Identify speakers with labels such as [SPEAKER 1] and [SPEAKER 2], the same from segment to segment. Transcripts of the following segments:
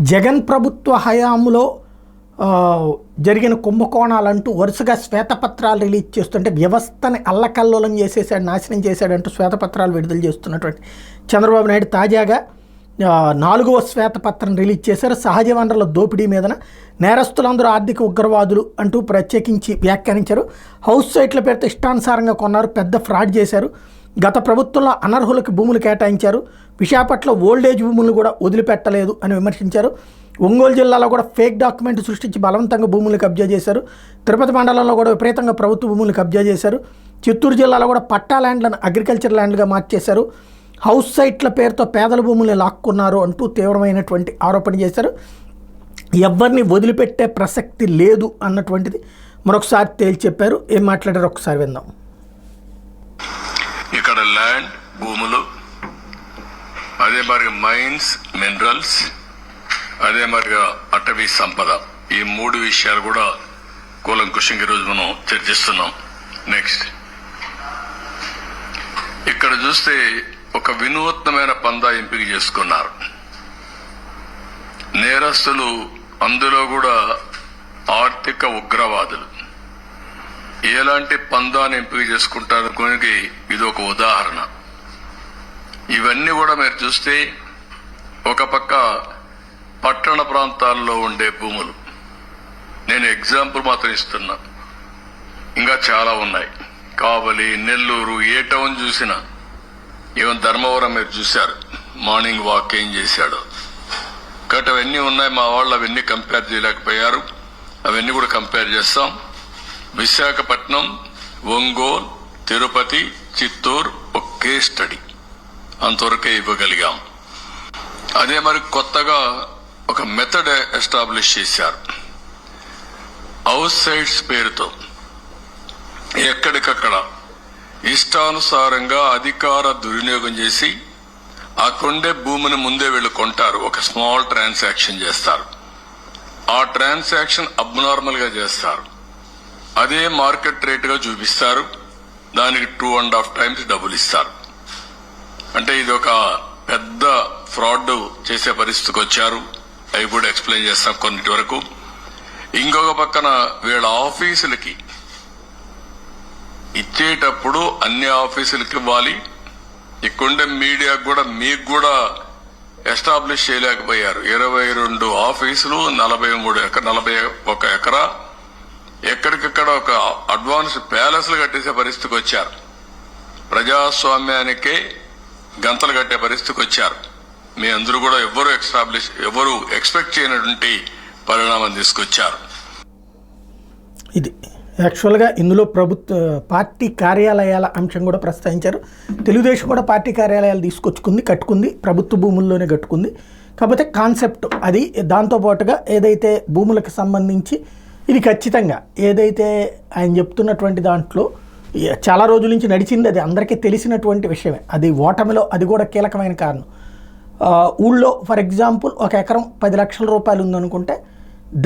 [SPEAKER 1] జగన్ ప్రభుత్వ హయాంలో జరిగిన కుంభకోణాలంటూ వరుసగా శ్వేతపత్రాలు రిలీజ్ చేస్తుంటే వ్యవస్థని అల్లకల్లోలం చేసేసాడు, నాశనం చేశాడంటూ శ్వేతపత్రాలు విడుదల చేస్తున్నటువంటి చంద్రబాబు నాయుడు తాజాగా 4వ శ్వేతపత్రం రిలీజ్ చేశారు. సహజ వనరుల దోపిడీ మీదన నేరస్తులందరూ ఆర్థిక ఉగ్రవాదులు అంటూ ప్రత్యేకించి వ్యాఖ్యానించారు. హౌస్ సైట్ల పేరుతో ఇష్టానుసారంగా కొన్నారు, పెద్ద ఫ్రాడ్ చేశారు. గత ప్రభుత్వంలో అనర్హులకు భూములు కేటాయించారు. విశాఖపట్నంలో ఓల్డేజ్ భూములను కూడా వదిలిపెట్టలేదు అని విమర్శించారు. ఒంగోలు జిల్లాలో కూడా ఫేక్ డాక్యుమెంట్ సృష్టించి బలవంతంగా భూములు కబ్జా చేశారు. తిరుపతి మండలంలో కూడా విపరీతంగా ప్రభుత్వ భూములు కబ్జా చేశారు. చిత్తూరు జిల్లాలో కూడా పట్టా ల్యాండ్లను అగ్రికల్చర్ ల్యాండ్గా మార్చేశారు. హౌస్ సైట్ల పేరుతో పేదల భూముల్ని లాక్కున్నారు అంటూ తీవ్రమైనటువంటి ఆరోపణ చేశారు. ఎవరిని వదిలిపెట్టే ప్రసక్తి లేదు అన్నటువంటిది మరొకసారి తేల్చి చెప్పారు. ఏం మాట్లాడారు ఒకసారి విందాం.
[SPEAKER 2] ఇక్కడ ల్యాండ్ భూములు, అదే మరిగా మైన్స్, మినరల్స్, అదే మరిగా అటవీ సంపద, ఈ 3 విషయాలు కూడా కూలంకుషంగా ఈరోజు మనం చర్చిస్తున్నాం. నెక్స్ట్ ఇక్కడ చూస్తే ఒక వినూత్నమైన పందా ఎంపిక చేసుకున్నారు నేరస్తులు. అందులో కూడా ఆర్థిక ఉగ్రవాదులు ఎలాంటి పందాన్ని ఎంపిక చేసుకుంటారు కొనికి ఇది ఒక ఉదాహరణ. ఇవన్నీ కూడా మీరు చూస్తే ఒక పక్క పట్టణ ప్రాంతాల్లో ఉండే భూములు, నేను ఎగ్జాంపుల్ మాత్రం ఇస్తున్నా, ఇంకా చాలా ఉన్నాయి. కావలి, నెల్లూరు, ఏ టౌన్ చూసినా, ఈవెన్ ధర్మవరం మీరు చూశారు, మార్నింగ్ వాక్ ఏం చేశాడు. కాబట్టి అవన్నీ ఉన్నాయి. మా వాళ్ళు అవన్నీ కంపేర్ చేయలేకపోయారు, అవన్నీ కూడా కంపేర్ చేస్తాం. విశాఖపట్నం, ఒంగోలు, తిరుపతి, చిత్తూరు ఒక కేస్ స్టడీ, అంతవరకే ఇవ్వగలిగాం. అదే మరి కొత్తగా ఒక మెథడ్ ఎస్టాబ్లిష్ చేశారు. హౌస్ సైట్స్ పేరుతో ఎక్కడికక్కడ ఇష్టానుసారంగా అధికార దుర్వినియోగం చేసి ఆ కొండే భూమిని ముందే వీళ్ళు కొంటారు. ఒక స్మాల్ ట్రాన్సాక్షన్ చేస్తారు. ఆ ట్రాన్సాక్షన్ అబ్నార్మల్ గా చేస్తారు. అదే మార్కెట్ రేట్ గా చూపిస్తారు. దానికి 2.5 times డబ్బులు ఇస్తారు. అంటే ఇది ఒక పెద్ద ఫ్రాడ్ చేసే పరిస్థితికి వచ్చారు. అవి కూడా ఎక్స్ప్లెయిన్ చేస్తాం కొన్నిటి వరకు. ఇంకొక పక్కన వీళ్ళ ఆఫీసులకి ఇచ్చేటప్పుడు అన్ని ఆఫీసులకి ఇవ్వాలి. ఇక్కడుండే మీడియాకు కూడా మీకు కూడా ఎస్టాబ్లిష్ చేయలేకపోయారు. 22 ఆఫీసులు, 41 ఎకరా, ఎక్కడికక్కడ ఒక అడ్వాన్స్ ప్యాలెస్లు కట్టేసే పరిస్థితికి వచ్చారు. ప్రజాస్వామ్యానికే గంతలు కట్టే పరిస్థితికి వచ్చారు. మీ అందరూ కూడా ఎవరు ఎక్స్పెక్ట్ చేయనటువంటి పరిణామం తీసుకొచ్చారు.
[SPEAKER 1] ఇది యాక్చువల్గా ఇందులో పార్టీ కార్యాలయాల అంశం కూడా ప్రస్తావించారు. తెలుగుదేశం కూడా పార్టీ కార్యాలయాలు కట్టుకుంది, ప్రభుత్వ భూముల్లోనే కట్టుకుంది. కాకపోతే కాన్సెప్ట్ అది. దాంతోపాటుగా ఏదైతే భూములకు సంబంధించి ఇది ఖచ్చితంగా ఏదైతే ఆయన చెప్తున్నటువంటి దాంట్లో చాలా రోజుల నుంచి నడిచింది, అది అందరికీ తెలిసినటువంటి విషయమే. అది ఓటమిలో అది కూడా కీలకమైన కారణం. ఊళ్ళో ఫర్ ఎగ్జాంపుల్ ఒక ఎకరం 10 లక్షల రూపాయలు ఉందనుకుంటే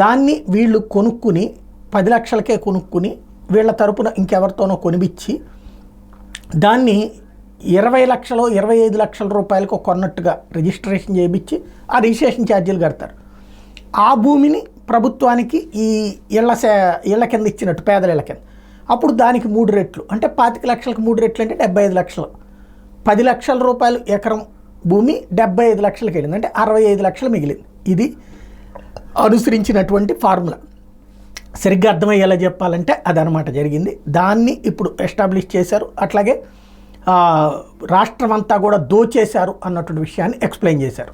[SPEAKER 1] దాన్ని వీళ్ళు కొనుక్కుని 10 లక్షలకే కొనుక్కుని వీళ్ళ తరపున ఇంకెవరితోనో కొనిపించి దాన్ని 20 లక్షలు 25 లక్షల రూపాయలకు కొన్నట్టుగా రిజిస్ట్రేషన్ చేయించి ఆ రిజిస్ట్రేషన్ ఛార్జీలు కడతారు. ఆ భూమిని ప్రభుత్వానికి ఈ ఇళ్ల కింద ఇచ్చినట్టు, పేదల ఇళ్ల కింద. అప్పుడు దానికి 3 రెట్లు, అంటే 25 లక్షలకు 3 రెట్లు అంటే 75 లక్షలు. 10 లక్షల రూపాయలు ఎకరం భూమి 75 లక్షలకు వెళ్ళింది, అంటే 65 లక్షలు మిగిలింది. ఇది అనుసరించినటువంటి ఫార్ములా. సరిగ్గా అర్థమయ్యేలా చెప్పాలంటే అదనమాట జరిగింది. దాన్ని ఇప్పుడు ఎస్టాబ్లిష్ చేశారు. అట్లాగే రాష్ట్రం అంతా కూడా దోచేశారు అన్నటువంటి విషయాన్ని ఎక్స్ప్లెయిన్ చేశారు.